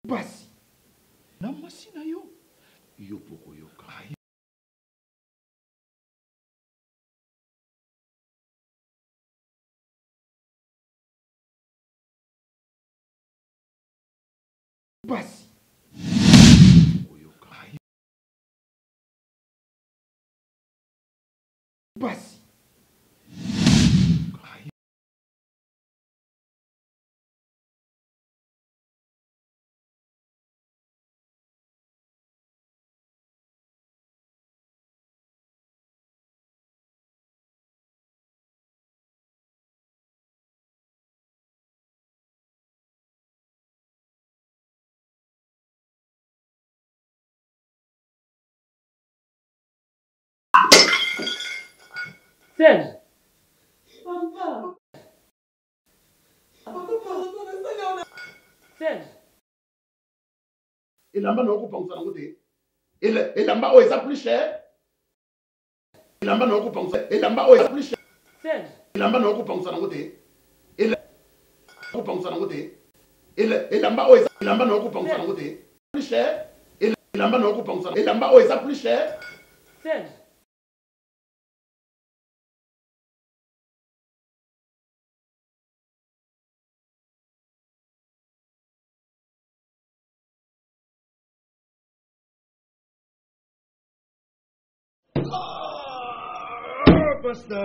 Basi. Na mwasi na yo. Yo poko yoka. Basi. Basi. Serge. Papa. Serge. Et là-bas, on coupe en côté. Et là-bas, on est plus cher. Et là-bas, on coupe en et là-bas, on est plus cher. Serge. Et là-bas, on coupe en côté. Et là, on coupe en côté. Et là-bas, on est là-bas, on coupe en côté. Plus cher. Et là-bas, on coupe en et là-bas, on est plus cher. Serge. Basta.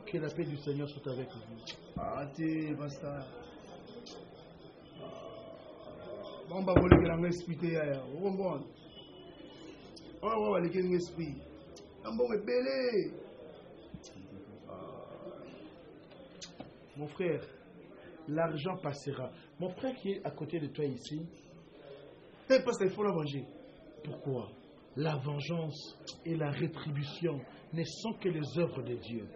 Que la paix du Seigneur soit avec vous. Arrêtez, basta. Bon, bah, vous voulez que m'explique. Vous comprenez? On va aller que m'explique. Un bon est belé. Mon frère, l'argent passera. Mon frère qui est à côté de toi ici, parce qu'il faut la venger. Pourquoi? La vengeance et la rétribution ne sont que les œuvres de Dieu.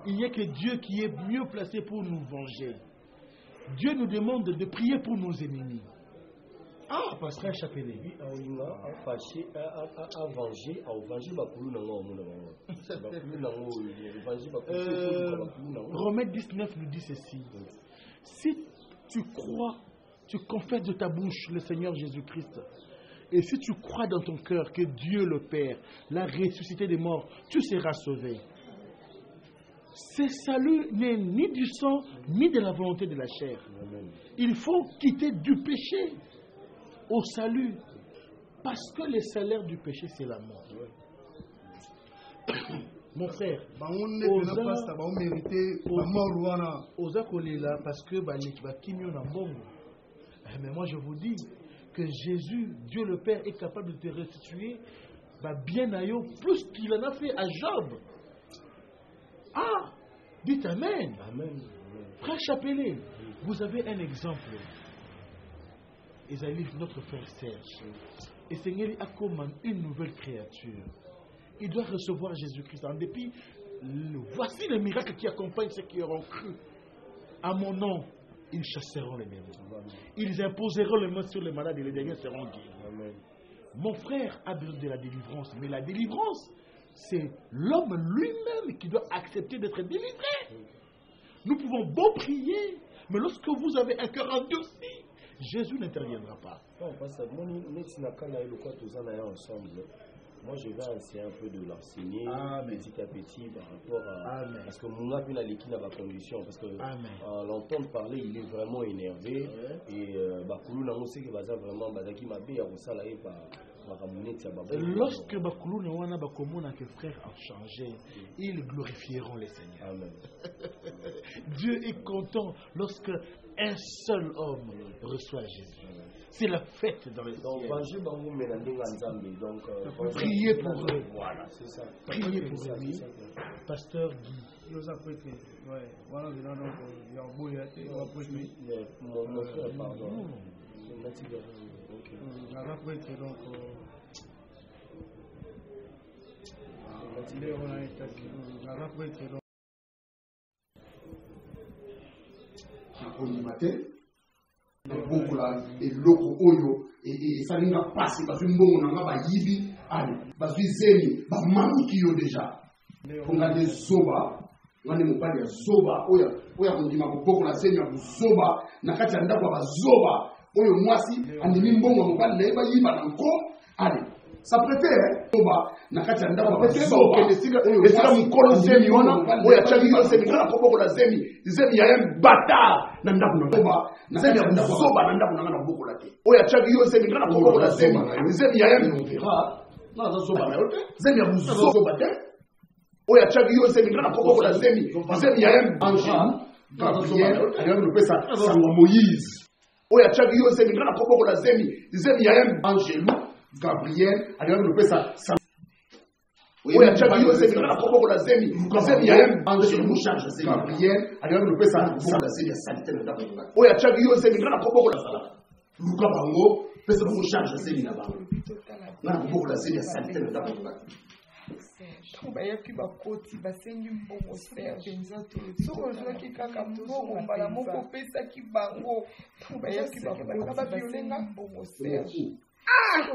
Il n'y a que Dieu qui est mieux placé pour nous venger. Dieu nous demande de prier pour nos ennemis. Ah, Pasteur Chapelet. Oui, à fâcher, à venger, Romains 19 nous dit ceci. Si tu crois, tu confesses de ta bouche le Seigneur Jésus-Christ, et si tu crois dans ton cœur que Dieu le Père l'a ressuscité des morts, tu seras sauvé. Ce salut n'est ni du sang, ni de la volonté de la chair. Il faut quitter du péché au salut. Parce que le salaire du péché, c'est la mort. Mon frère, mais moi je vous dis que Jésus, Dieu le Père, est capable de te restituer bien à eux, plus qu'il en a fait à Job. Ah, dites Amen. Amen. Frère Chapelet, vous avez un exemple. Isaïe, notre frère Serge. Et Seigneur a comme une nouvelle créature. Il doit recevoir Jésus-Christ. En dépit, voici les miracles qui accompagnent ceux qui auront cru. À mon nom, ils chasseront les démons. Ils imposeront les mains sur les malades et les derniers seront guéris. Mon frère a besoin de la délivrance. Mais la délivrance, c'est l'homme lui-même qui doit accepter d'être délivré. Nous pouvons beau prier, mais lorsque vous avez un cœur endurci, Jésus n'interviendra pas. Non, parce que moi, je vais essayer un peu de l'enseigner petit à petit par rapport à... Parce que mon appui n'a pas de condition. Parce que l'entendre parler, il est vraiment énervé. Et Bakoulou n'a pas vraiment... Lorsque Bakoulou n'a pas comment que frère a changé, ils glorifieront les seigneurs. Amen. Dieu est content lorsque un seul homme reçoit Jésus. C'est la fête dans les cieux. Priez pour eux. Voilà, c'est ça. Priez pour eux. Oui. Pasteur Guy. Mon frère, pardon. bokola eloko oyo esalinga pasi bazwi mbongo nanga bayibi ale bazwi zemi bamamuki yo deja ponga de zoba ngane mobali ya zoba oya kondima kobokola zemi ya kozoba na kati ya ndako ya bazoba oyo mwasi andimi mbongo mobali na ye bayiba na nko ale ça préfère toba na kati ya ndako préfère okende esika mokolo zemi wana oyo atiaki yo zemi ngana koboko na zemi ya ye bata na ndako na toba na zemi ya buzoba na ndako na nga na koboko na te oyo atiaki yo zemi ngana koboko na zemi ya ye naza zoba na yo te zemi ya buzoba te oyo atiaki yo zemi ngana koboko na zemi ya ye Gabriel aliona pesa sangwa Moïse oya chaki yo zemi ngana koboko la zemi ya ye Angelo Gabriel aliona pesa oya chaki yo zemi ngana koboko la zemi ya ye Angelo Mouchange Gabriel aliona pesa la zemi ya salite na ndako oya chaki yo zemi ngana koboko la sala luka bango pesa Mouchange zemi na bango ngana koboko la zemi ya salite na ndako bayaki bakoti basengi mbongo serge soki ozwaki kaka mbongo mbala moko opesaki bango bayaki bakoti babiolenga mbongo serge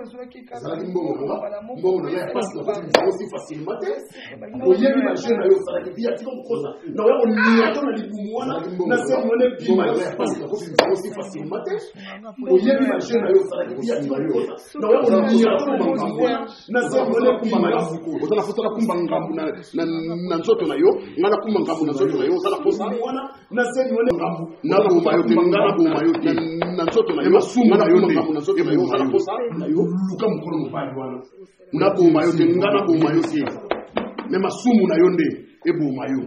ozwaki kaka mbongo mbala moko opesaki bango oyebi bajene na yo osalaki bia tika kokosa na oya koniato na libumu wana na semi wana ebima yo osi facilement te oyebi bajene na yo osalaki bia tika kokosa na oya koniato na makambo wana na semi wana ebima yo oza na foto na kumba ngambu na nzoto na yo nga na kumba ngambu na nzoto na yo oza na foto wana na semi wana ngambu na boma yo te nga na boma yo te na nzoto na yo nga na kumba ngambu na nzoto na yo oza na foto na yo luka mokolo mobali wana na boma yo te nga na boma yo te me masumu na yo nde eboma yo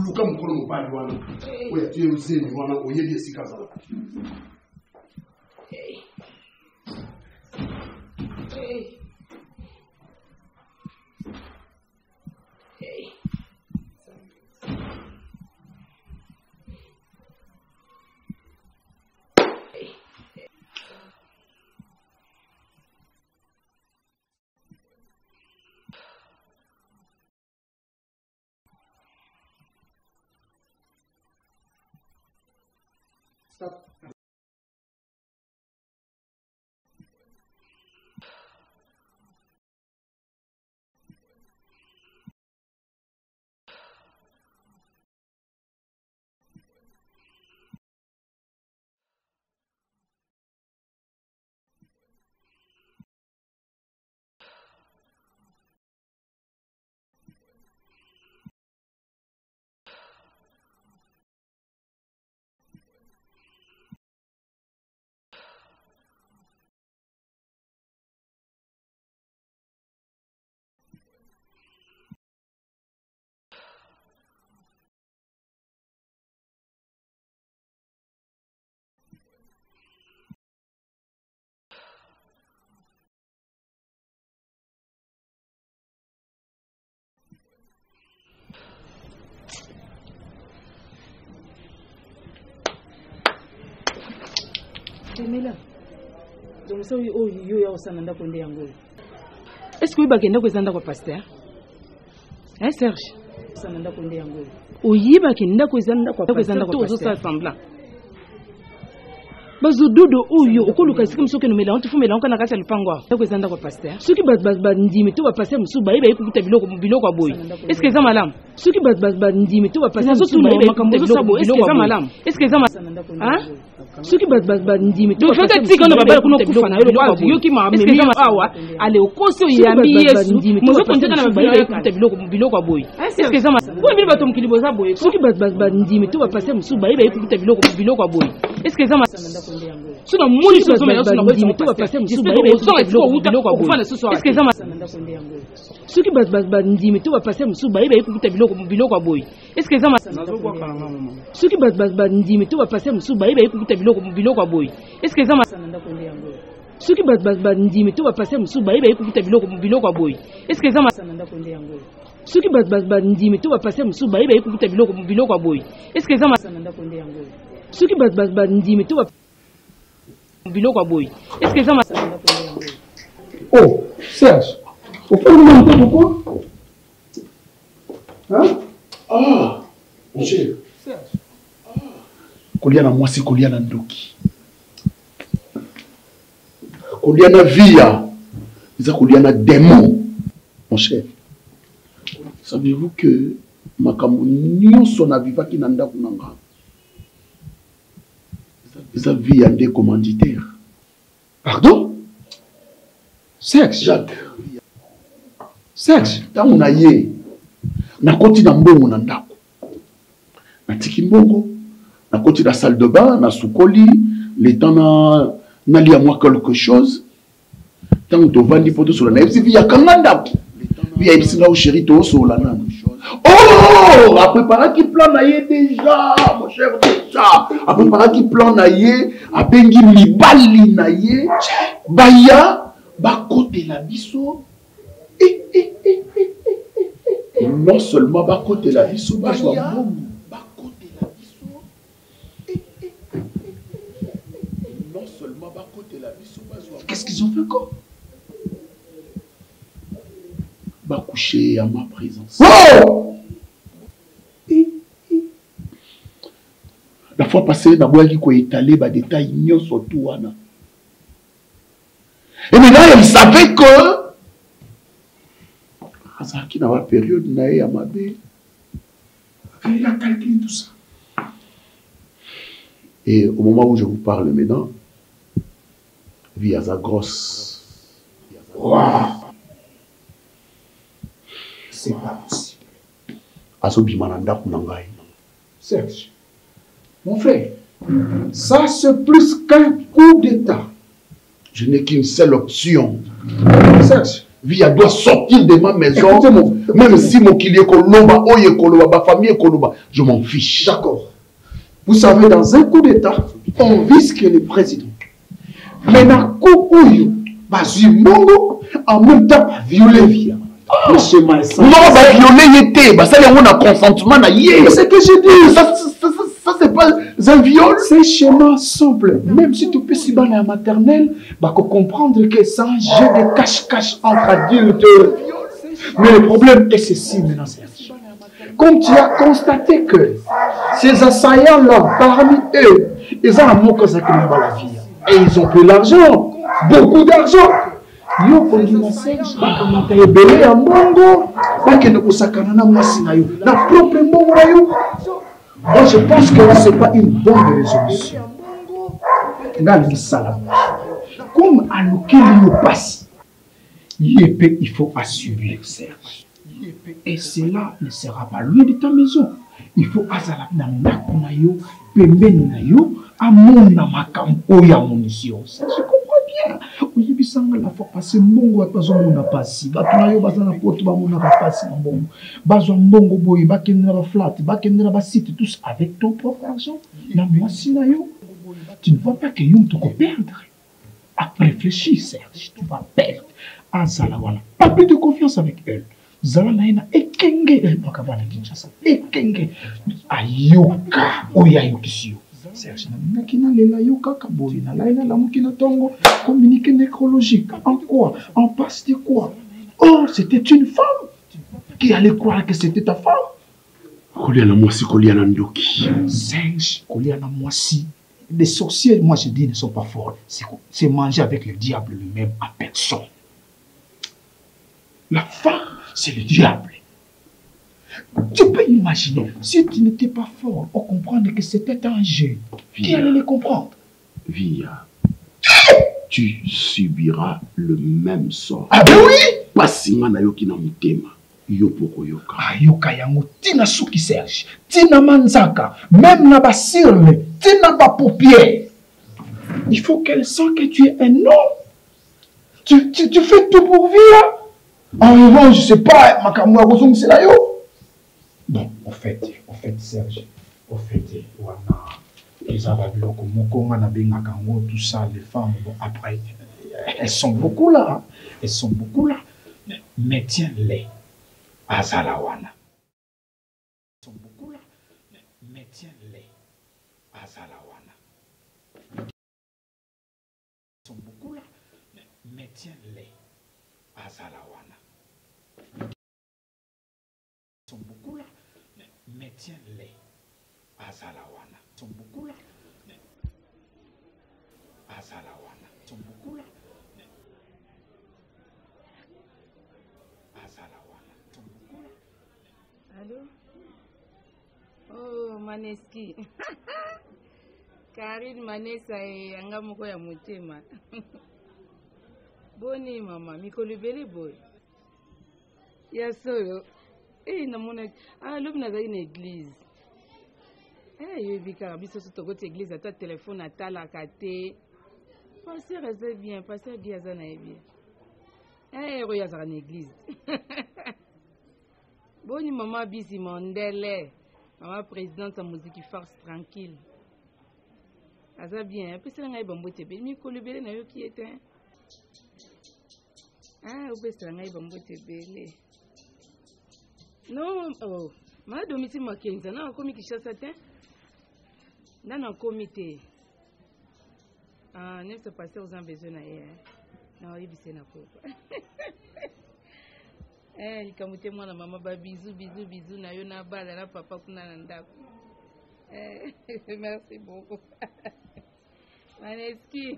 luka mokolo mobali wana oyo atie ozemi wana oyebi esika azalaka Stop. Temela. Donc ça yo ya osana ndako nde yango. Est-ce que oui bakenda ko ezanda ko pasteur? Serge. Osana ndako nde yango. Oyiba kenda ko ezanda ko pasteur to zo semblant. Bazududo oyo okoluka isika musoke no mela ontifumela onkana kati lupangwa. Ndako ezanda ko pasteur. Soki ndimi to ba pasteur musuba iba ikukuta biloko aboy. Est-ce que ça malam? Soki ndimi to ba pasteur musuba iba ikukuta biloko aboy. Est-ce que ça malam? Hein? Soki ndimi to fete tika no babala kuno kufa na yo ki ma memi awa ale okoso yambi Yesu mozo konteka na babala ikukuta biloko aboy. Est-ce que ça malam? Ko mbili bato mukili boza boy. Soki ndimi to ba pasteur musuba iba ikukuta biloko aboy. Est-ce que ça malam? Suna muli sozo mela suna ndimi to ba pasteur musuba iba ikukuta biloko aboy. Est-ce que ça malam? Soki ndimi to ba pasteur musuba iba ikukuta biloko aboy. Est-ce que ça malam? Soki ndimi to ba pasteur musuba iba ikukuta biloko aboy. Est-ce que ça malam? Soki ndimi to ba pasteur musuba iba ikukuta biloko aboy. Est-ce que ça malam? Soki ndimi to ba pasteur musuba iba ikukuta biloko aboy. Est-ce que ça malam? Soki ndimi to ba biloko aboy. Est-ce que ça malam? Oh, Serge. Au fond, on entend pourquoi? Hein? Ah, monsieur. Serge. Koliana mwasi koliana ndoki. Koliana via. Ils ont koliana démon. Mon cher. Savez-vous que makambo nyonso na vivaki na ndako nanga? Eza vie ya nde commanditaire. Pardon? Serge. Jacques. Serge. Tango na ye. Nakoti na mbongo na ndako. Natiki mbongo. Nakoti na salle de bain, na sukoli, le temps na lia moi quelque chose. Tango to vandi poto sur la naïf, via kamanda. Via ipsinga au chéri to sur la nana. Oh, a préparé qui plan na ye déjà, mon cher déjà. A préparé qui plan na ye, a bengi mibali na ye. Baya, ba côté la biso. Non seulement ba côté la biso, ba côté la biso. Non seulement ba côté la biso, ba. Qu'est-ce qu'ils ont fait encore? Ba coucher à ma présence. Oh! La fois passée, d'abord, il a étalé des détails sur tout. Et maintenant, il savait que Azaki dans la période naïe à ma belle. Il a calculé tout ça. Et au moment où je vous parle maintenant, via sa grosse. Waouh! C'est pas possible. Asobimananda Kunangai. Serge, mon frère, ça c'est plus qu'un coup d'État. Je n'ai qu'une seule option. Serge, Via doit sortir de ma maison. Même si mon kili est koloba, oye koloba, ma famille est koloba, je m'en fiche. D'accord. Vous savez, dans un coup d'État, on vise que le président. Mais dans le coup où en même temps, violer via. Monsieur Maïssa. Non, va violer était. Ça, il y a un consentement. C'est que j'ai dit. Ça, c'est pas un viol. C'est schéma simple. Même si tu peux s'y battre à la maternelle, bah, comprendre que c'est un jeu de cache-cache entre adultes. Mais le problème est ceci maintenant. Comme tu as constaté que ces assaillants-là, parmi eux, ils ont un mot que ça qui n'a pas la vie. Et ils ont pris l'argent. Beaucoup d'argent. Yo kondima Serge bakamata ebele ya mbongo bakende kosakana na mwasi na yo na propre mbongo na yo. Moi je pense que ce n'est pas une bonne résolution. Comme à l'auquel nous passe, il faut assurer Serge. Et cela ne sera pas loin de ta maison. Il faut azala na ndako na yo pembeni na yo amona makambo ya munition. Ça je comprends bien. Oui, bisanga la fois passé mbongo atazomona pasi. Batu na yo bazana poto bamona ba pasi na mbongo. Bazwa mbongo boyi bakendela ba flat, bakendela ba site tous avec ton propre argent. Na mwasi na yo. Tu ne vois pas que yo te perdre. Après réfléchis Serge, tu vas perdre. Azala wala. Pas plus de confiance avec elle. Zala naina ekenge bakabana Kinshasa. Ekenge ayoka oya yokisio. Serge nakina lela yoka kaboyi na laina la mukina tongo communiqué nécrologique. En quoi? En passe de quoi? Oh, c'était une femme qui allait croire que c'était ta femme. Koliana mwasi koliana ndoki. Serge, koliana mwasi. Les sorciers, moi je dis, ne sont pas forts. C'est manger avec le diable lui-même en personne. La femme, c'est le diable. Tu peux imaginer, si tu n'étais pas fort, on comprendre que c'était un jeu. Qui allait les comprendre? Via, tu subiras le même sort. Ah ben oui! Pasinga na yoki na mutema. Yopoko yoka. Ah yoka yango, tina suki Serge, tina manzaka, même na basirle, tina ba paupière. Il faut qu'elle sente que tu es un homme. Tu fais tout pour vivre. En revanche, je sais pas, makamwa kozong c'est là yo. Bon, au fait, Serge, au fait, wana, les arabiloko mokonga na benga kango, tout ça, les femmes, bon, après, elles sont beaucoup là, hein. Elles sont beaucoup là. Mais tiens-les, azalawana. Elles sont beaucoup là. Mais tiens-les, azalawana. Elles sont beaucoup là. Mais tiens-les, azalawana. Ils sont beaucoup là, mais tiens-les, azalawana. Ils sont beaucoup là, azalawana. Ils sont beaucoup là, azalawana. Ils sont beaucoup là. Allô? Oh, Maneski. Karine Manesa anga moko ya motema. Boni mama, mikolo ebele boye. Ya solo. Namona lobi nazali na église. Yebika biso so tokoti église ata téléphone atalaka te. Pasteur aza bien, pasteur bien aza na bien. Oyo azaka na église. Boni mama Bisi Mondele. Mama présidente ya musique force tranquille. Aza bien, apesela ngai bambote ebele. Mikolo ebele nayoki ete. Opesela ngai bambote ebele. Non, ma domicile Makenza, na komi Kinshasa te. Na komi te. Ne se passer aux besoin na ye. Na yebise na papa. Likamute mwana mama ba bisous na yo na bala na papa kuna na ndako. Merci beaucoup. Maneski.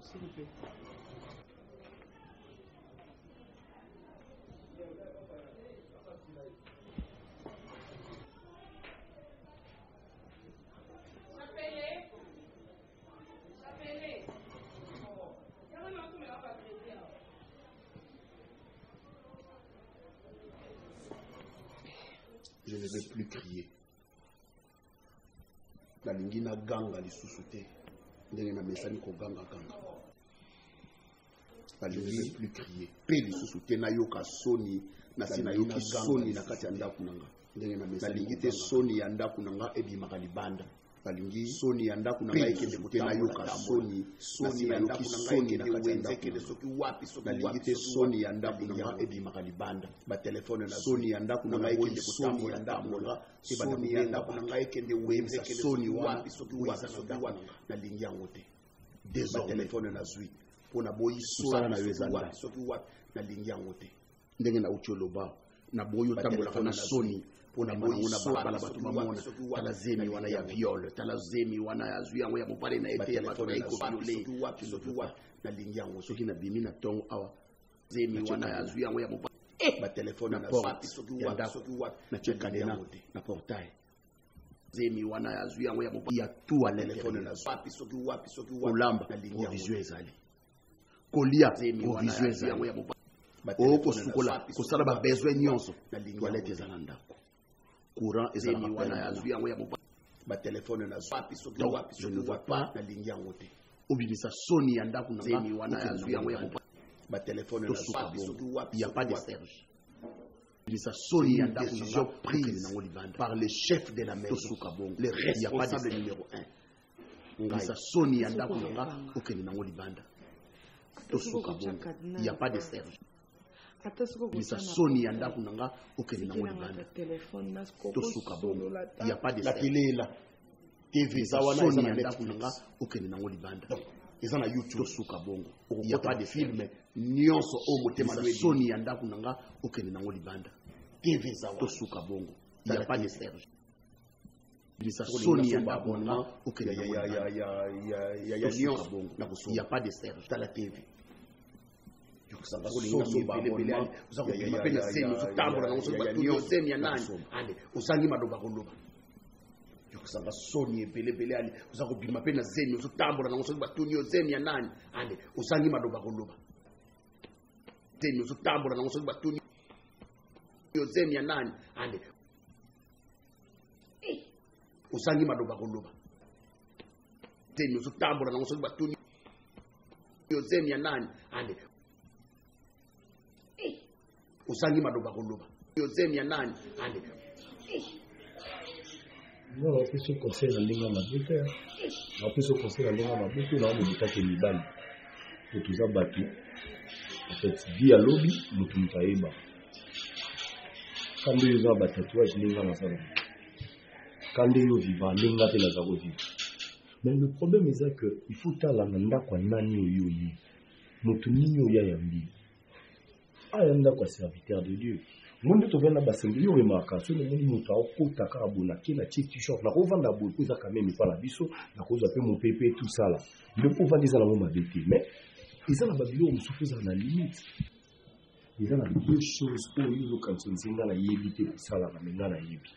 S'il vous plaît. Je ne vais plus crier. La lingina ganga li susute. Ndenge na mesani ko ganga. La je ne vais plus crier. Pe li susute na yoka soni na sina yoki soni na kati ya ndaku nanga. Ndenge na mesani ngite soni ya ndaku nanga ebimaka libanda. Balingi soni ya ndaku nanga ekende kutena yoka soni na yoki soni na kati ya ndaku soki wapi soki wapi te soni ya ndaku nanga ebimaka libanda ba telefone na soni ya ndaku nanga ekende kutambo ya ndaku nanga soni ya ndaku nanga ekende wemza soni wapi soki wapi na lingi yango te désormais telefone na zui pona boyi soni na yezanda soki wapi na lingi yango te ndenge na ucholoba na boyo tambola na soni pona mona bala batu bamona talazemi wana ya viol talazemi wana ya zui yango ya mopale na ete ya bato na violé soki wa na lingi yango soki na bimi na tongo awa zemi wana ya zui yango ya mopale ba telefone na porte soki wa na chekadena na portail zemi wana ya zui yango ya mopale ya tout à telefone na soki wa olamba na lingi yango visuel ezali kolia pour visuel yango ya mopale kosukola kosala ba besoin nyonso na lingi toilette ezala ndako courant et ça ba téléphone na wapi soki wapi je ne vois pas na lingi yango te obinisa soni ya ndaku na zemi wana ya zui yango ya ba téléphone na wapi soki wapi il y a pas de serge obinisa soni ya ndaku na prise na ngolibanda par le chef de la maison le responsable numéro 1 obinisa soni ya ndaku na okende na ngolibanda to suka bongo il y a pas de serge Misa soni ya ndaku nanga okende na ngoli banda to suka bongo il y a pas de la télé là TV soni ya ndaku nanga okende na ngoli banda eza na YouTube to suka bongo il y a pas de film nyonso o motema lwe soni ya ndaku nanga okende na ngoli banda TV to suka bongo il y a pas de serge Misa soni ya ndaku nanga okende na ngoli banda ya nyonso bongo il y a pas de serge ta la TV usangi madoba koloba yokusanga soni ebelebele ali uza kobima pe na zemi uzotambola nango soki batuni yo zemi ya nani ale usangi madoba koloba zemi uzotambola nango soki batuni yo zemi ya nani ale usangi madoba koloba zemi uzotambola nango soki batuni yo zemi ya nani ale usangi madoba koloba yo zemi ya nani ale non on peut se conseiller na linga mabuke on peut se conseiller na linga mabuke na on dit que libali pour tout ça batu en fait via lobby mutu mutaiba quand ils ont battu tatouage linga masala quand ils ont vivant linga te la zako vivre mais le problème est que il faut ta la nanda kwa nani oyoyi moto nini oya yambi ayanda kwa serviteur de Dieu monde to vena basengi yo remaka so ne moto akota ka bona kila t-shirt na kovanda boye ko za quand même pas la biso na koza pe mon pépé tout ça là le pouvoir des ala ma bête mais ils ont la babilo musufuza na limite ils ont deux choses pour yo quand on zinga la yebite pour ça la menga na yebi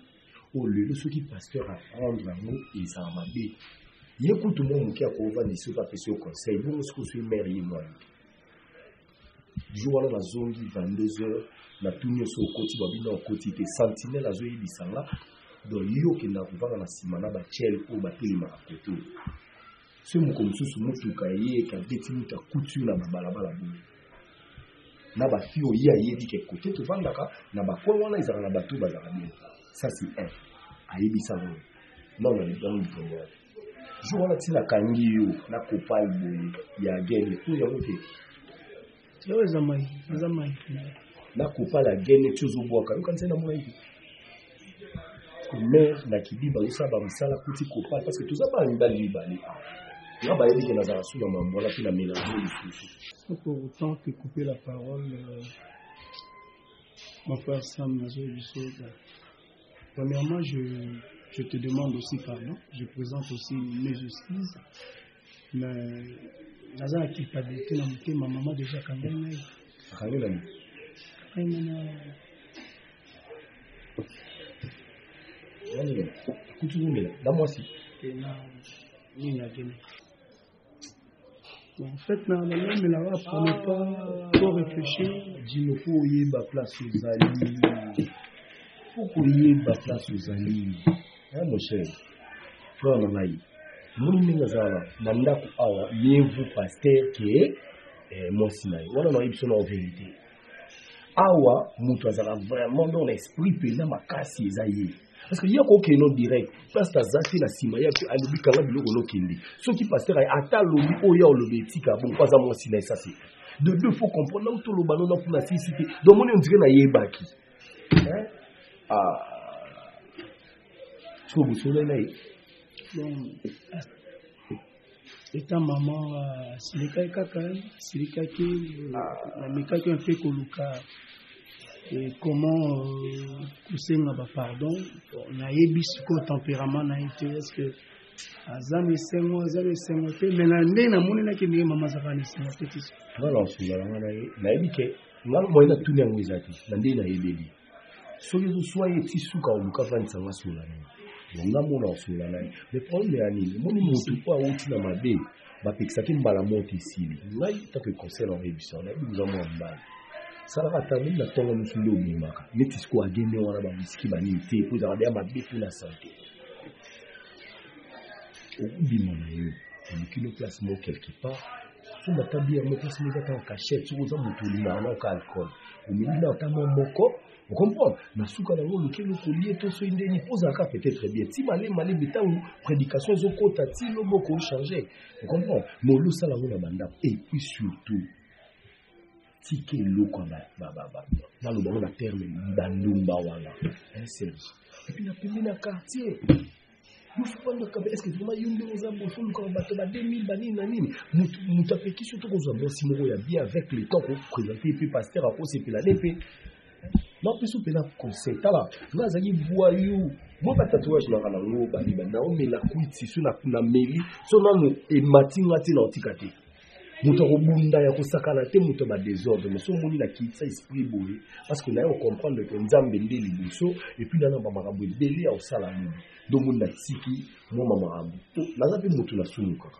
o le ceux qui pasteur à prendre la mot ils en mabe yeku tout monde qui a kovanda ici pas pèse au conseil vous ce que suis mère moi jour la zongi 22h na tunyo so koti babina okoti te sentinelle azoyi bisanga donc yo ke na kuvanga na simana ba chel ko ba telima koto ce moko mususu mutuka ye ka beti muta kutu na balabala bu na ba fio ya yebi ke kote to vandaka na ba kwa wana izaka na batu bazaka bien ça c'est un ayebi ça non non dans le problème jour la tina kangi yo na kopal boye ya gene tout ya moté yo zamai na coupa la gaine toujours boka yo kanisa na mwa hivi mais na kibiba yo saba misala kuti coupa parce que tout ça ba mbali bali là ba yebi que na za sula mambo la pina mélanger ici pour autant que couper la parole mon frère Sam Nazo Bisoda. Premièrement je te demande aussi pardon, je présente aussi mes excuses mais naza culpabilité na muté ma maman déjà quand même en fait, non, mais là, pour ne pas trop réfléchir, dis-nous pour y avoir place aux alliés. Pour y avoir place aux alliés. Hein, mon cher, frère Nanaï, mon ningazala, nandaku awa, yevu pasteur qui est mon sinaï. On a une en vérité. Awa, mutazala vraiment dans l'esprit pesant ma casse esaïe. Parce qu'il y a aucun nom direct. Parce que ça, c'est la cima. Il y a un lobby quand même le kindi. Ce qui passe à ta lobby, oh ya lobby tika bon pas à mon sinaï ça c'est. De deux faut comprendre là où tout le ballon pour la cité. Donc on dirait na yebaki. Hein? Ah. So vous savez là. Bon. Étant maman, silika kaka, silika qui, la mika qui a fait koluka. Et comment pousser ma pardon, on a eu bisco tempérament na été est-ce que azami sengo mais na ndena monena ki mi mama zakani sengo petit. Voilà, c'est là na ebike ngalo moina tunya ngizati na ndena yebeli. So yezo soye tisuka oluka vanisa masula na. Nga mona osula na. Le problème est ani, moni mutu kwa uti na mabe, ba pexaki mbala monte ici. Ngai ta que conseil en révision, na bizo mo mbala. Ça va attendre la tonga musulo bimaka netisko agene wana ba musiki bani te pour regarder ma bétu la santé au bimana yo une place mo quelque part sous ma tabia mo place ni kata cachette sous za mutuli na na alcool au milieu na tamo moko vous comprenez na suka na ngolo kilo kolie to so indeni poza ka peut-être bien ti malé beta ou prédication zo kota ti lo boko changer vous comprenez mo lo sala ngona banda et puis surtout tike loko ba dans le bon terme bandumba wala un service et puis na pembe na quartier nous faut pas est-ce que vraiment yumbe ozambo faut nous comme bato ba 2000 banini na nini mutu apeki surtout ko zo bosi moko ya bien avec le temps pour présenter puis pasteur a posé puis la DP non plus ou pena conseil tala na zaki voyou mo ba tatouage na kana ngo ba liba na o mela kuiti so na meli so na no e matinga ti na otikate muto robunda ya kosakana te muto ba désordre mais so moni la kitsa esprit boye parce que na yo comprendre que nzambe ndeli biso et puis na ba marabu belé au salamu donc mon tiki mo marabu na zapi muto la sunuka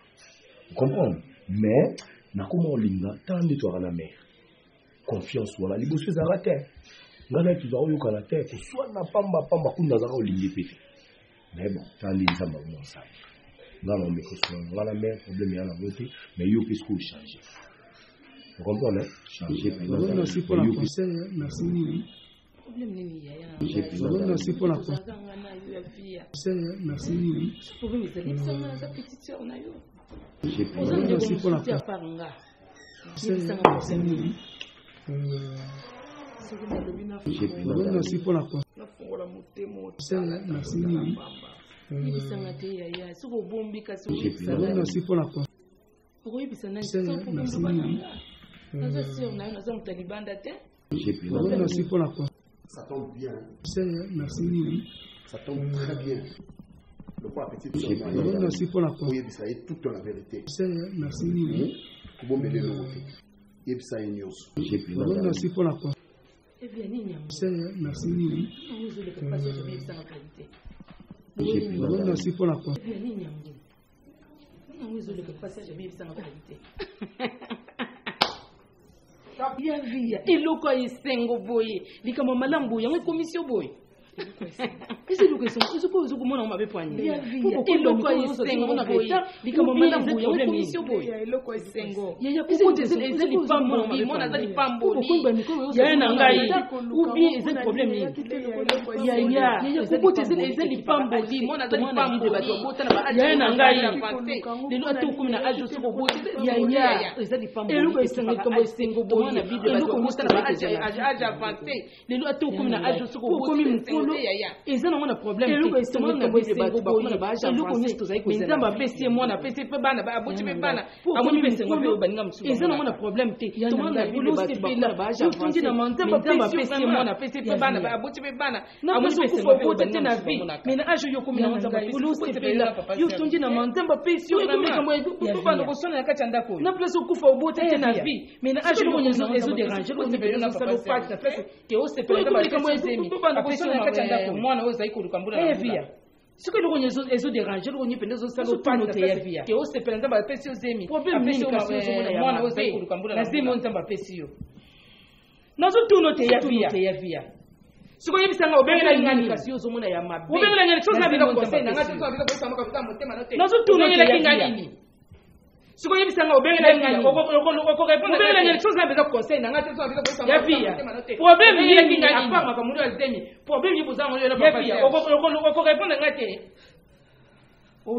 vous comprenez mais na comment linga tande to na mère confiance wala liboso za la terre ngana tu za oyo kana terre ko soit na pamba kuna za o lingi pete mais bon tande nzamba mo ça. Non, mais on a la même problème à la beauté, mais il faut que changer. Vous comprenez? Changer. Merci pour la conseil, merci. Merci pour la conseil, merci. Merci pour la merci pour la merci pour la Merci pour la quoi. Ça tombe bien. Merci. Ça tombe très bien. Le roi petit merci pour la quoi. Oui, ça est toute la vérité. Merci. Bon, mais le nom. Ça est news. Merci pour la quoi. Merci. Merci pour la quoi. Via eloko esengo boye likama malambo yango commission boye ese luka ezo komona mabe poanye eloko esengo boye likama malambo yango commission boye eloko esengo ya kukote ezali pambo mona ezali pambo ya na ngai ou bien ezali problème ya kukote ezali pambo mona ezali pambo bato bota na ba ya na ngai lelo atokomi na ajo soko bote ya ezali pambo eloko esengo comme esengo boye na video bato bota na ba aja avancer lelo atokomi na ajo soko bote ezana mwana problème eloko esengo na bote bato bakona ba aja avancer mais nzamba pesi mwana pesi pe bana ba aboti pe bana amoni pesi ngo baninga msuba ezana mwana problème te to mwana bilo sepela ba aja avancer na nzamba pesi mwana pesi pe bana ba aboti pe bana amoni pesi ngo bote te na vie mais na ajo yokomi na nzamba bilo sepela yo tonji na nzamba pesi yo na meka mo ko bana ko sona kati ndako na place okufa obote te na vie mais na ajo yokomi na ezo déranger ko sepela na pati na place ke o sepela ba ko zemi ko sona kati ndako mwana oza ikuru kambula na via siko loko nyezo ezo déranger loko nyipende zo salo pano te ya via ke o sepela nzamba pesi yo zemi apesi yo mwana oza ikuru kambula na zemi nzamba pesi yo nazo tuno te ya via siko yebisanga obengela ngani kasi yo zomona ya mabe obengela ngani chose na bila conseil na ngati to bila ko sama ka motema na te nazo tuno te ya ngani siko yebisanga obengela ngani oko répondre obengela ngani chose na bila conseil na ngati to bila ko sama ya via problème ni ngani apa makamundo azemi problème ni buzango yo na papa ya oko répondre ngati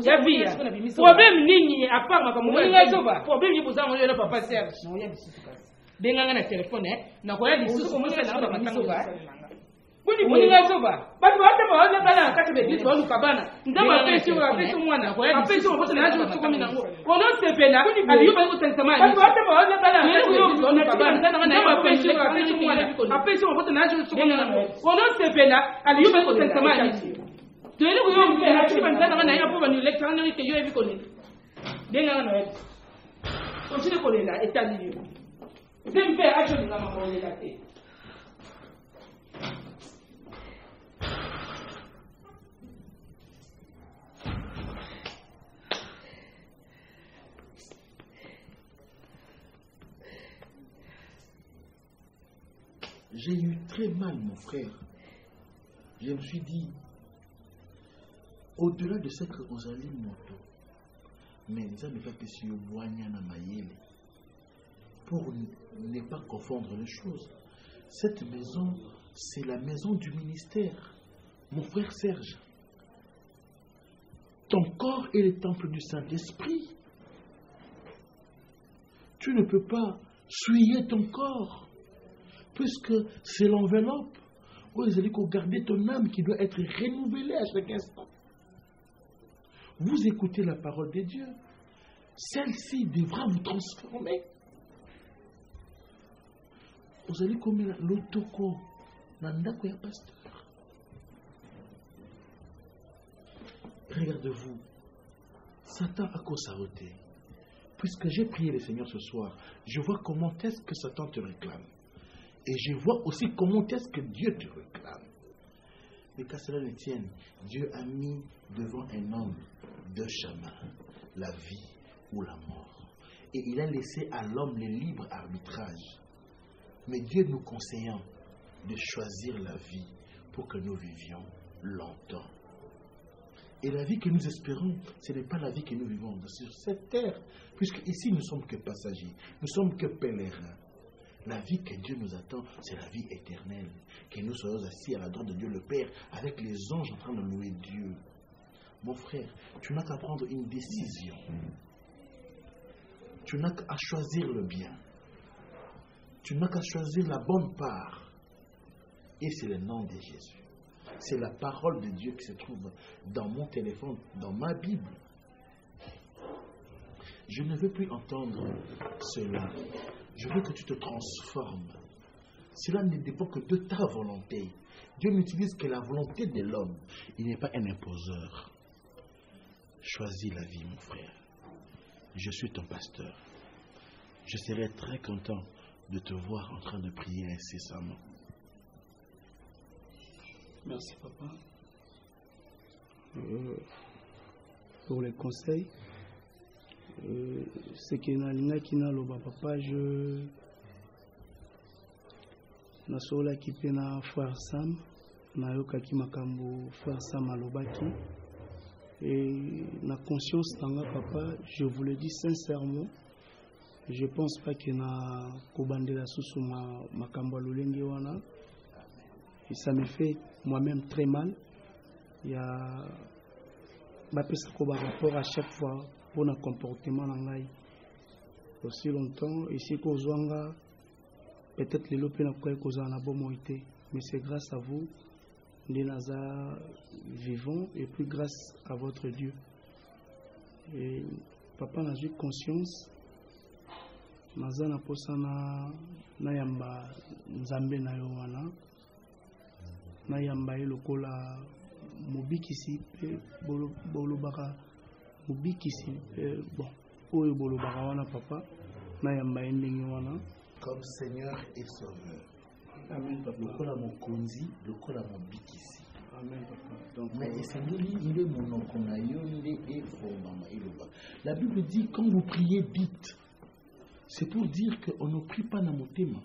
ya via problème nini apa makamundo azemi problème ni buzango yo na papa Serge no ya bisuka benganga na telefone na ko ya bisuka mo sala na matango ba Buni ngazoba batu bate baona bala kati be bitu balu kabana ndama pesi mwana apesi mbote na hajo tukumi nango kono sepela aliyo bango tensama batu bate baona bala kati be bitu balu kabana ndama pesi mwana apesi mbote na hajo tukumi nango kono sepela aliyo bango tensama tuele kuyo mpe hakili banzana na yapo bani lecture ni ke yo ebi koni benga na wetu konchile kolela etali yo zempe hajo ni ngama kolela te. J'ai eu très mal, mon frère. Je me suis dit, au-delà de ce que vous allez moto, mais ça ne fait que si vous voyez na mayele, pour ne pas confondre les choses. Cette maison, c'est la maison du ministère. Mon frère Serge, ton corps est le temple du Saint-Esprit. Tu ne peux pas souiller ton corps. Puisque c'est l'enveloppe où vous allez garder ton âme qui doit être renouvelée à chaque instant. Vous écoutez la parole de Dieu. Celle-ci devra vous transformer. Vous allez comme l'otoko nandako ya pasteur. Regardez-vous. Satan a consaroté. Puisque j'ai prié le Seigneur ce soir, je vois comment est-ce que Satan te réclame. Et je vois aussi comment est-ce que Dieu te réclame. Mais qu'à cela ne tienne, Dieu a mis devant un homme deux chemins, la vie ou la mort. Et il a laissé à l'homme le libre arbitrage. Mais Dieu nous conseillant de choisir la vie pour que nous vivions longtemps. Et la vie que nous espérons, ce n'est pas la vie que nous vivons sur cette terre. Puisque ici, nous ne sommes que passagers, nous ne sommes que pèlerins. La vie que Dieu nous attend, c'est la vie éternelle. Que nous soyons assis à la droite de Dieu le Père, avec les anges en train de louer Dieu. Mon frère, tu n'as qu'à prendre une décision. Tu n'as qu'à choisir le bien. Tu n'as qu'à choisir la bonne part. Et c'est le nom de Jésus. C'est la parole de Dieu qui se trouve dans mon téléphone, dans ma Bible. Je ne veux plus entendre cela. Je veux que tu te transformes. Cela ne dépend que de ta volonté. Dieu n'utilise que la volonté de l'homme. Il n'est pas un imposeur. Choisis la vie, mon frère. Je suis ton pasteur. Je serai très content de te voir en train de prier incessamment. Merci, papa. Pour les conseils, c'est que Nalina Kina Loba, papa, je nasola kipe na frère Sam, nayoka ki makambo frère Sam alobaki, et na conscience tanga, papa, je vous le dis sincèrement, je pense pas que na kobandela susu makambo lolenge wana, et ça me fait moi-même très mal. Il y a par rapport à chaque fois pour un comportement dans aussi longtemps ici kozwanga peut-être les lopes na quoi cause na bomoité, mais c'est grâce à vous les naza vivants et puis grâce à votre Dieu. Et papa n'a eu conscience naza na posana na yamba nzambe na yo wana na yamba elokola mobikisi pe bolobaka mobikisi bon oyo bolobaka wana papa na yamba endenge wana comme Seigneur et Sauveur. Amen papa. Lokola mokonzi, lokola mobikisi. Amen papa. Donc mais esengeli ile monoko na yo nde efongama iloba. La Bible dit quand vous priez dites. C'est pour dire qu'on ne prie pas dans motema.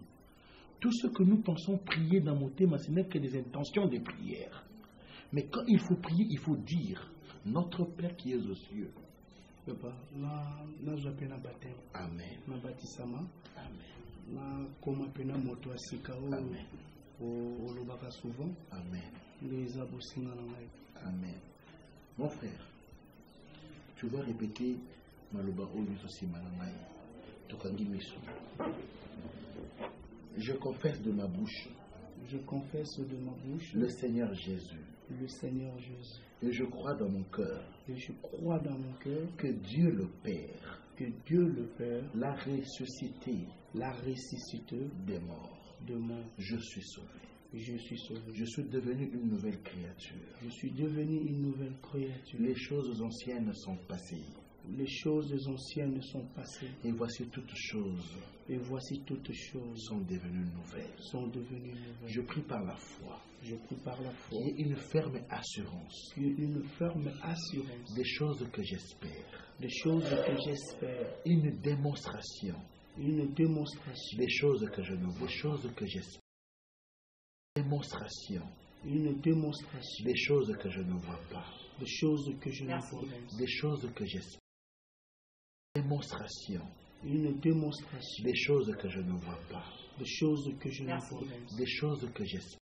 Tout ce que nous pensons prier dans motema, ce n'est que des intentions de prière. Mais quand il faut prier, il faut dire notre Père qui est aux cieux. Papa, na j'appelle un baptême. Amen. Na baptisama. Amen. Na koma pena moto asika o lobaka souvent. Amen. Les abosinga na ngai. Amen. Mon frère, tu vas répéter maloba oyo sosima na ngai. Tokangi miso. Je confesse de ma bouche. Je confesse de ma bouche le Seigneur Jésus. Le Seigneur Jésus. Et je crois dans mon cœur. Et je crois dans mon cœur que Dieu le Père. Que Dieu le Père l'a ressuscité. L'a ressuscité des morts. De mort. Je suis sauvé. Je suis sauvé. Je suis devenu une nouvelle créature. Je suis devenu une nouvelle créature. Les choses anciennes sont passées. Les choses anciennes sont passées. Et voici toutes choses. Et voici toutes choses sont devenues nouvelles. Sont devenues nouvelles. Je prie par la foi. Je prie par la foi. Qui est une ferme assurance. Qui est une ferme assurance. Des choses que j'espère. Des choses que j'espère. Une démonstration. Une démonstration. Des choses que je ne vois. Des choses que j'espère. Démonstration. Une démonstration. Des choses que je ne vois pas. Des choses que je ne vois pas. Des choses que j'espère. Démonstration. Une démonstration. Des choses que je ne vois pas. Des choses que je ne vois pas. Des choses que j'espère.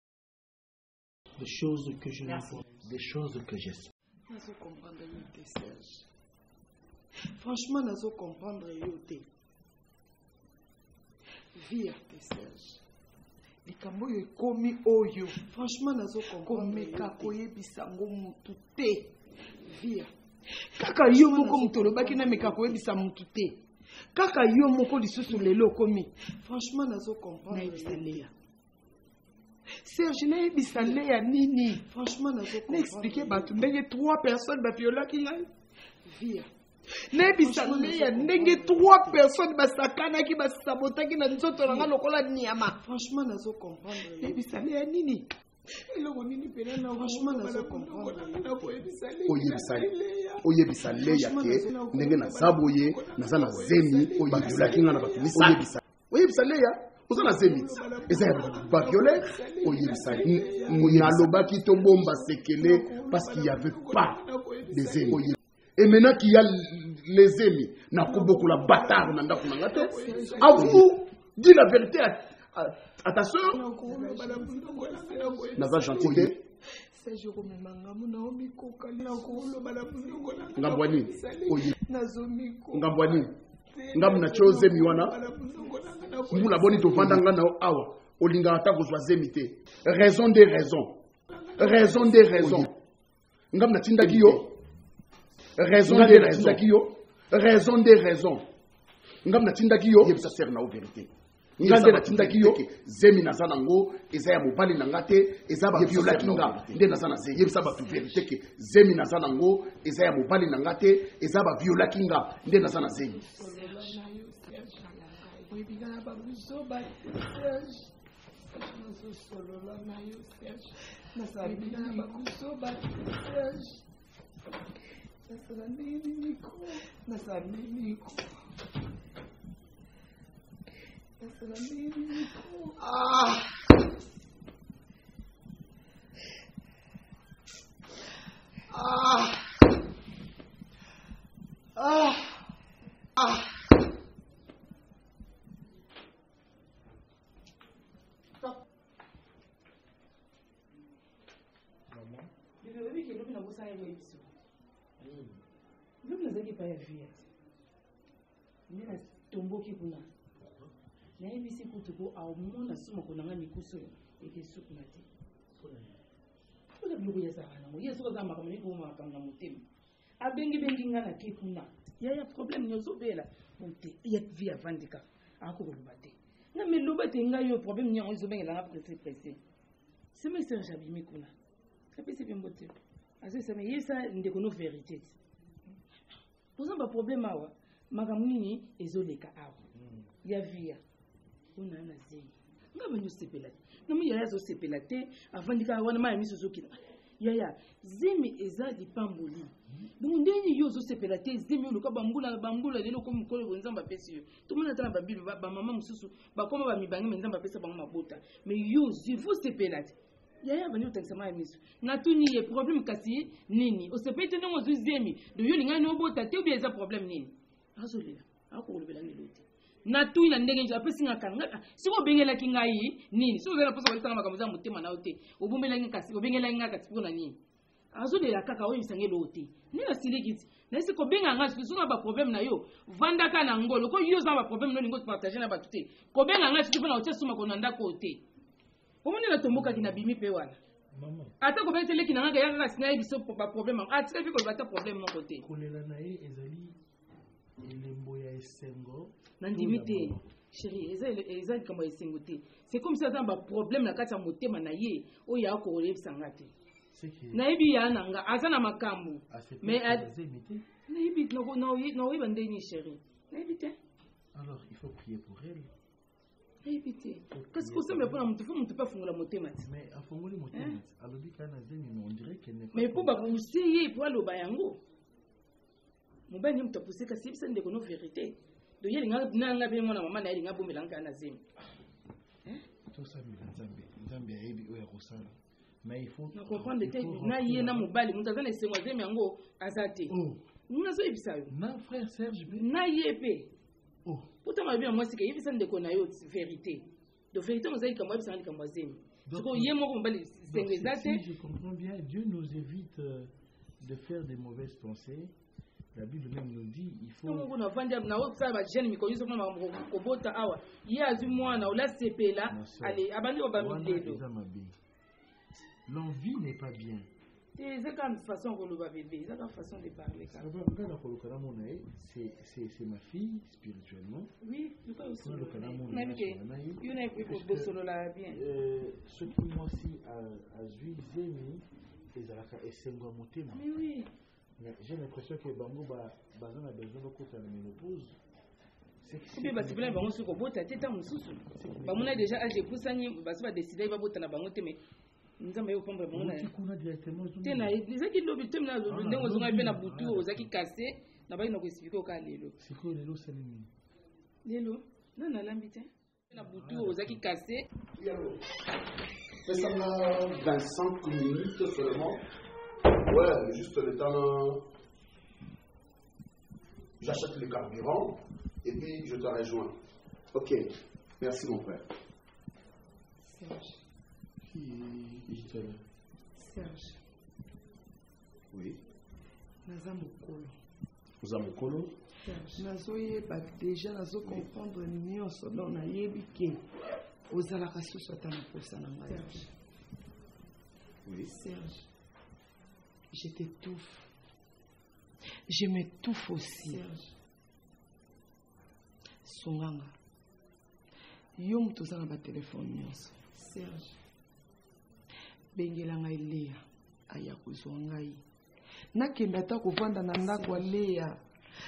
Des choses que je ne vois pas. Des choses que j'espère. Nazo comprendre yote Serge. Franchement, nazo comprendre yote. Via te Serge. Likambo yo ekomi oyo. Franchement, nazo comprendre komeka koyebisa ngo mutu te. Via. Kaka yo moko mutu olobaki na meka koyebisa mutu te. Kaka yo moko lisusu lelo komi. Franchement, nazo comprendre Leya. Serge nayebisa Leya nini? Franchement, nazo comprendre. N'expliquer batu ndenge 3 personnes bapiolaki ngai. Via. Nayebisa Leya ndenge 3 personnes basakanaki basabotaki na nzoto nanga lokola nyama. Franchement, nazo comprendre. Nayebisa Leya nini? Franchement, nazo comprendre. Oyebisa Leya ke ndenge na zaboye naza na zemi baviolaki nga na bato misala. Oyebisa Leya oza na zemi eza ya baviole. Oyebisa nalobaki tobomba sekele parce qu'il y avait pas de zemi. Et maintenant qu'il y a les ennemis, n'a pas beaucoup la bâtard dans la. À vous, dis la vérité à ta soeur. Naza gentilité. Ngambwani. Ngambwani. Ngamna chose miwana. Mbula boni to vandanga na awa. Olinga ata kozwa zemite. Raison des raisons. Raison des raisons. Ngamna tindaki yo. Raison des raisons. Raison des raisons. Ngam na tindaki yo yebisa ser na vérité. ngande natindaki yo zemi naza nango eza ya mobali na nga te eza baviolaki nga nde naza na zemi yebisa bato verité ke zemi naza nango eza ya mobali na nga te eza baviolaki nga nde naza na zemi tomboki kuna nayebisi kutuko aomona suma konanga mikuso ekesukuna te oza biloko yazaka nango ye soki aza makambo niko makambo na motema abengibengi nga na ke kuna yaya problème nyozobela bote ya vi avandika akokoloba te nga meloba te ngai yo problème nyango ezobengelanga presse sema serge abimi kuna apesi mpe mbote azosema yesa ndeko no vérité te poza baproblème awa makambo nini ezoleka awa ya via ona na zemi nga banyo sepela te nomo yaya azosepela te avandika wana maya miso ozokila yaya zemi eza lipamboli bongo ndeni yo ozosepela te zemi oluka bambula lelo komi mokolo nzambe apesi yo tomona ata na babible bamama mosusu bakoma bamibange me nzambe apesa bango mabota me yo zivosepela te yaya bani otangisa maya miso natuni ye problème kasi nini osepeli te ndenge ozwi zemi do yo lingani obota te obi eza problème nini azolela akokolobela lelo te natui na ndenge nje apesi nga kanga siko bengelaki ngai nini siko zela posa balisanga makambo za motema na ote obombelangi kasi obengelangi nga kasi pona nini azolela kaka oyo misangelo ote nina silikiti na siko benga nga siko na ba problème na yo vandaka na ngolo ko yo za ba problème no lingo partager na batu te ko benga nga siko na ote suma ko ndako ote omoni na tomboka kina bimi pe wana Maman. Ata ko betele kina nga ya nga sina biso ba problème atika fi ko bata problème mon côté kolela na ye ezali elembo ya esengo nandimite chérie eza kama esengo te c'est comme ça dans problème na kati ya motema na ye o ya ko lebisanga te na yebi ya nanga aza na makambo mais na yebi no yebi ndeni chérie na yebi te alors il faut prier pour elle na yebi te kasi ko semble pour mutu mutu pa fungola motema te mais afongoli motema alobi kana zemi on dirait qu'elle n'est pas mais pour ba conseiller pour aloba yango mobali mutu pousse kasi bisa ndeko no vérité do yeli nga be mwana mama na yeli nga bombela nga na zemi tout ça nzambe ayebi oya kosala mais il faut comprendre te na ye na mobali mutu azana esengo zemi yango azate nuna zo ebisa yo na frère Serge na yepe pourtant ma bien moi c'est que yebisa ndeko na yo vérité de vérité nous ayi kama ebisa ndi kama zemi siko ye moko mobali sengo ezate je comprends bien Dieu nous évite de faire des mauvaises pensées. La Bible même nous dit il faut on a vendu na otsa ba jeune mi ko yuso na ko bota awa ye azu mwana ola sepela allez abandi o babidelo l'envie n'est pas bien c'est comme façon ko lo ba bébé c'est la façon de parler ça va ngana ko lokana mona c'est ma fille spirituellement oui le cas aussi lokana mona na bike you na ko bosolo la bien ce qui moi aussi a zemi ezalaka esengo motema oui j'ai l'impression que bango baza na besoin de kota na ménopause kubi basibila bango soko bota teta mususu bamona déjà age kusani baso ba décider ba bota na bango te mais nzamba yo pamba bango na kuna directement tena ezaki lobi te na ndengo zonga pe na butu ozaki cassé na bayi na ko expliquer ka lelo siko lelo salini lelo na lambi te na butu ozaki cassé ça m'a 25 minutes seulement. Ouais, juste le temps. J'achète le carburant et puis je te rejoins. Ok, merci mon frère. Serge. Serge. Oui. Nazamokolo. Nazamokolo. Serge. Nazoyeba déjà nazo comprendre nyonso donc nayebi ke ozalaka susu ata na posa na ngai. Serge. Oui. Serge. Je t'étouffe. Je m'étouffe aussi. Serge. Songanga. yo moto oza na batelefone nyonso Serge bengela ngai Lea aya kozwa ngai nakende ata kovanda na ndako ya Lea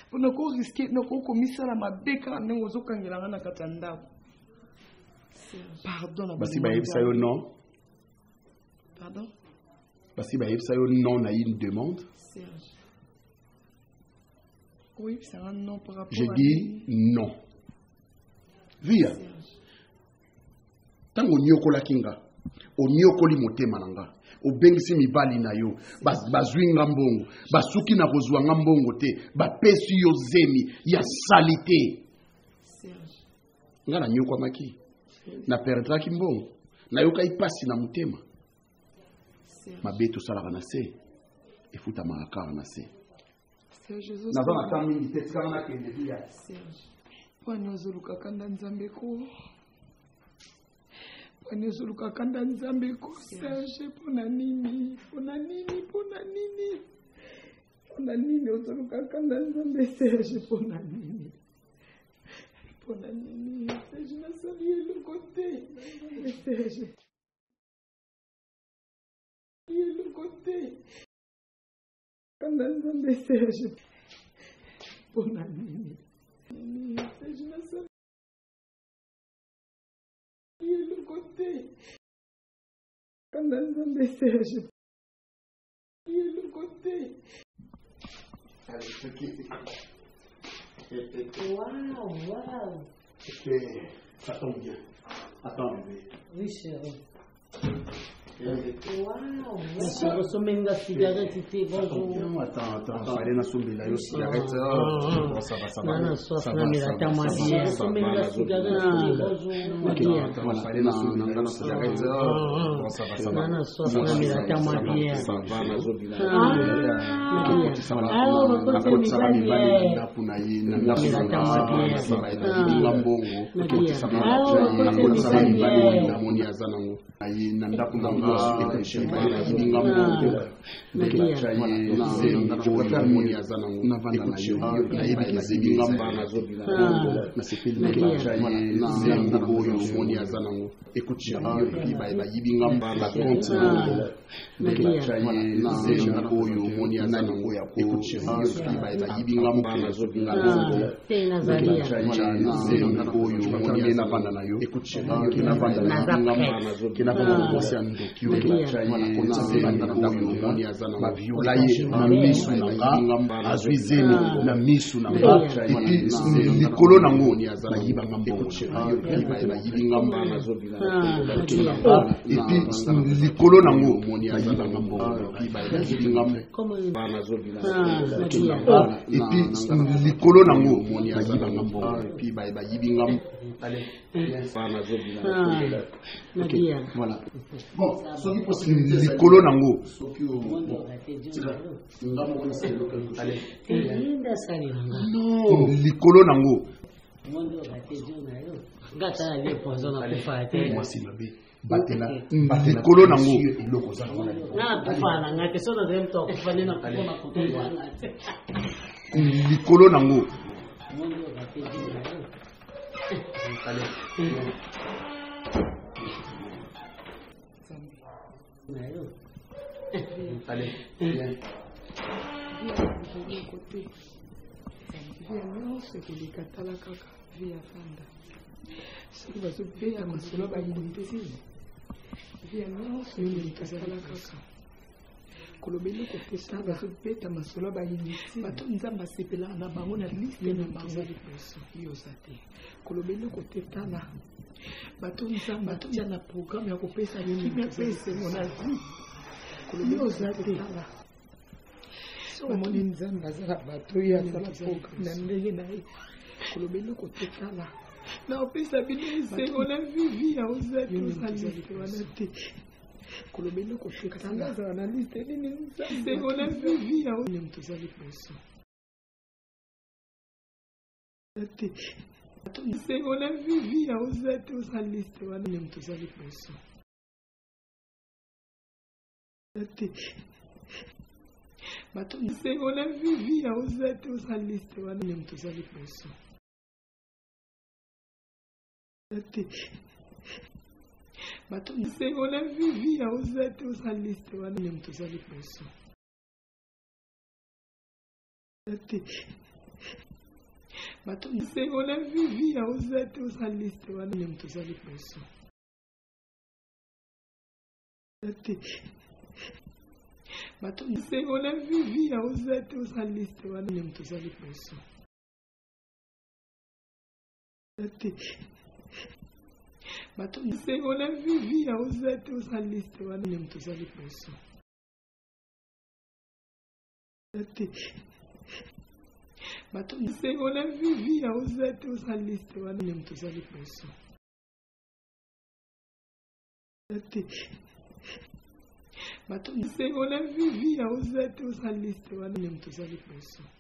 mpona koriske nakokomisala mabe kaka ndenge ozokangela ngai na kati ya ndako. Pardon. Basi bayebisa yo non. Pardon. Basi bayebisa yo non na une demande. Serge. Oui, c'est un non par rapport. Je dis non. Via. Tango nyokola kinga. O nyokoli motema nanga. O bengisi mibali na yo. Bazwinga mbongo. Basuki na kozwanga mbongo te. Bapesi yo zemi ya salite. Serge. Nga na nyokwa maki. Na perdra ki mbongo. Na yoka ipasi na motema. Mabeto salaka na se. Efuta maakara na se. Serge. Naza na temps mingi te tika na kende via. Serge. Pwani ozoluka kanda nzambe ko. Pwani ozoluka kanda nzambe ko. Serge, pona nini? Pona nini? Pona nini? Pona nini ozoluka kanda nzambe Serge? Pona nini? Pona nini? Serge nasali le côté. Serge. Le côté. Kanda nzambe Serge. Pona nini? Serge nasali le côté. Kanda nzambe Serge. Le côté. Waouh. Ça tombe bien. Attends, bébé. Oui, chérie. Waouh. Monsieur, ressomenga cigarette, c'est bonjour. Attends, fallait na sombela yo cigarette. Ça va. Non, soif, non, mais attends-moi bien. Ressomenga cigarette, bonjour. Voilà, fallait na sombela cigarette. Ça va. Non, soif, non, mais attends-moi bien. Ça va, na zobila. na misu na likolo nango ni azala yibanga mbongo yibinga likolo nango moni azala mbongo yibinga likolo nango moni azala mbongo yibinga voilà bon soki possibilité likolo nango likolo nango mwasi mabe batela likolo nango eloko za likolo nango allez viens nyonso ekoleka tala kaka vi ya fanda soki bazobeta masolo bayini te vi ya nyonso ekoleka tala kaka kolobeli kopesa bazobeta masolo bayini te bato nzambe asepelaka na bango na liste na bango liposo yoza te kolobeli kotetala bato nzambe atoya na programme ya kopesa kimia mpe esengo na vi kolobeli yoza te omoni nzambe azala bato oyo azala programme na ndenge na ye kolobeli kotetala na opesa bino esengo na vivi ya oza te ozaliste wana te kolobeli kotetala azala na liste nini esengo na vivi ya oza moto ozali poso te esengo na vivi ya oza te oza liste wana moto ozali poso te bato nsengo na vivi ya oza te oza liste wana moto ozali poso bato nsengo na vivi ya ozate osaliste wana ne moto ozali poso bato nsengo na vivi ya ozate osaliste wana ne moto ozali poso bato nsengo na vivi ya ozate osaliste wana ne moto ozali poso bato nsengo na vivi ya ozate osaliste wana ne moto ozali poso bato nsengo na vivi ya ozate osaliste wana ne moto ozali poso bato nsengo na vivi ya ozate osaliste wana ne moto ozali poso